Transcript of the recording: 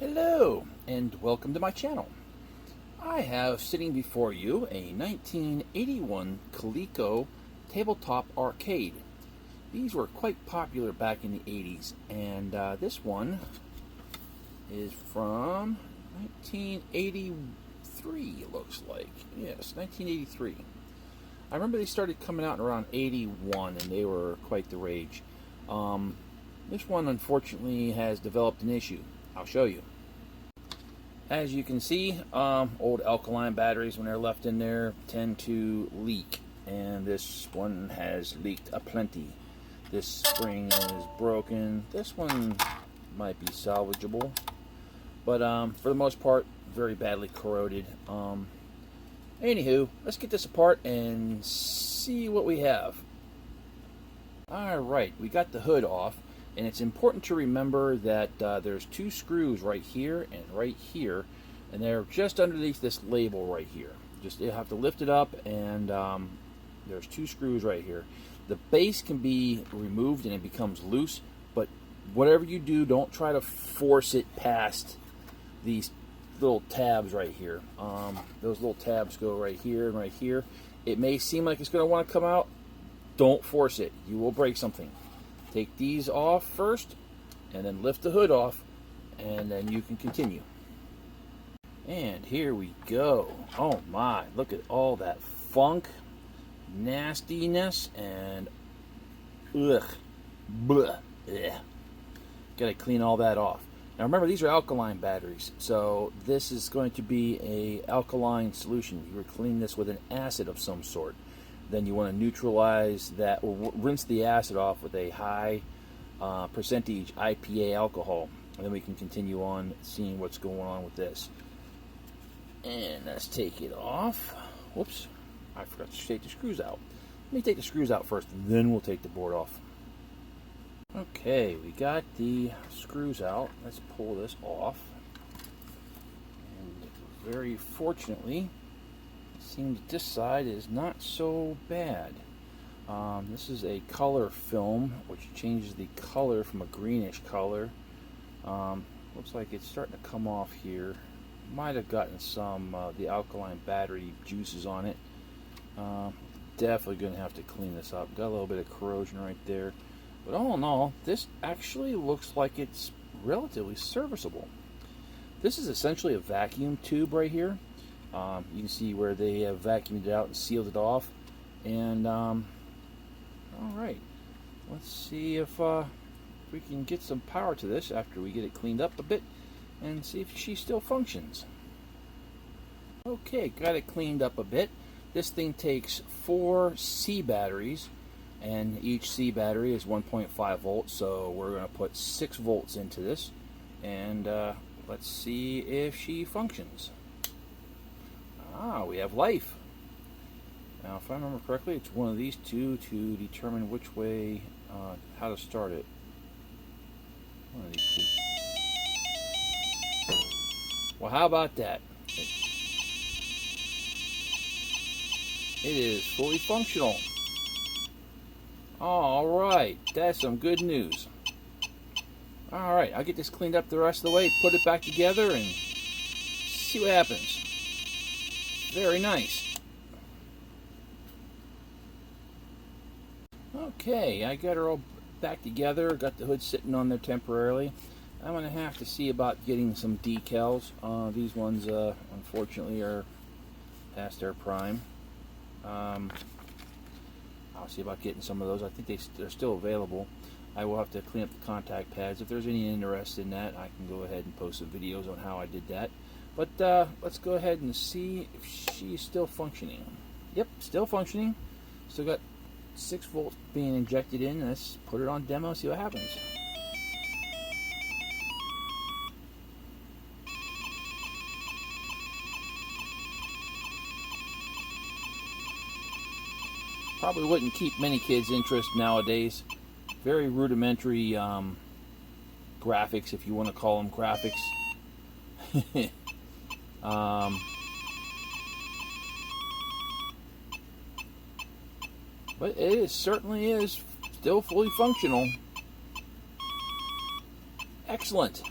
Hello and welcome to my channel. I have sitting before you a 1981 Coleco tabletop arcade. These were quite popular back in the 80s, and this one is from 1983, it looks like. Yes, 1983. I remember they started coming out in around 81 and they were quite the rage. This one unfortunately has developed an issue. I'll show you. As you can see, old alkaline batteries, when they're left in there, tend to leak, and this one has leaked aplenty. This spring is broken. This one might be salvageable, but for the most part, very badly corroded. Anywho, let's get this apart and see what we have. Alright, we got the hood off. And it's important to remember that there's two screws right here and right here, and they're just underneath this label right here. You have to lift it up, and there's two screws right here. The base can be removed and it becomes loose, but whatever you do, don't try to force it past these little tabs right here. Those little tabs go right here and right here. It may seem like it's going to want to come out. Don't force it. You will break something. Take these off first, and then lift the hood off, and then you can continue. And here we go. Oh my, look at all that funk, nastiness, and ugh, bleh, ugh. Gotta clean all that off. Now remember, these are alkaline batteries, so this is going to be a alkaline solution. You would clean this with an acid of some sort. Then you want to neutralize that, or rinse the acid off with a high percentage IPA alcohol, and then we can continue on seeing what's going on with this. And let's take it off. Whoops, I forgot to take the screws out. Let me take the screws out first, and then we'll take the board off. Okay, we got the screws out. Let's pull this off. And very fortunately, seems this side is not so bad. This is a color film, which changes the color from a greenish color. Looks like it's starting to come off here. Might have gotten some the alkaline battery juices on it. Definitely going to have to clean this up. Got a little bit of corrosion right there. But all in all, this actually looks like it's relatively serviceable. This is essentially a vacuum tube right here. You can see where they have vacuumed it out and sealed it off. And alright, let's see if we can get some power to this after we get it cleaned up a bit, and see if she still functions. Okay, got it cleaned up a bit. This thing takes 4 C batteries, and each C battery is 1.5 volts, so we're going to put 6 volts into this, and let's see if she functions. We have life. Now, if I remember correctly, it's one of these two to determine which way, how to start it. One of these two. Well, how about that? It is fully functional. Alright, that's some good news. Alright, I'll get this cleaned up the rest of the way, put it back together, and see what happens. Very nice. Okay, I got her all back together. Got the hood sitting on there temporarily. I'm going to have to see about getting some decals. These ones, unfortunately, are past their prime. I'll see about getting some of those. I think they're still available. I will have to clean up the contact pads. If there's any interest in that, I can go ahead and post some videos on how I did that. But let's go ahead and see if she's still functioning. Yep, still functioning. Still got 6 volts being injected in. Let's put it on demo, see what happens. Probably wouldn't keep many kids' interest nowadays. Very rudimentary graphics, if you want to call them graphics. But it certainly is still fully functional. Excellent.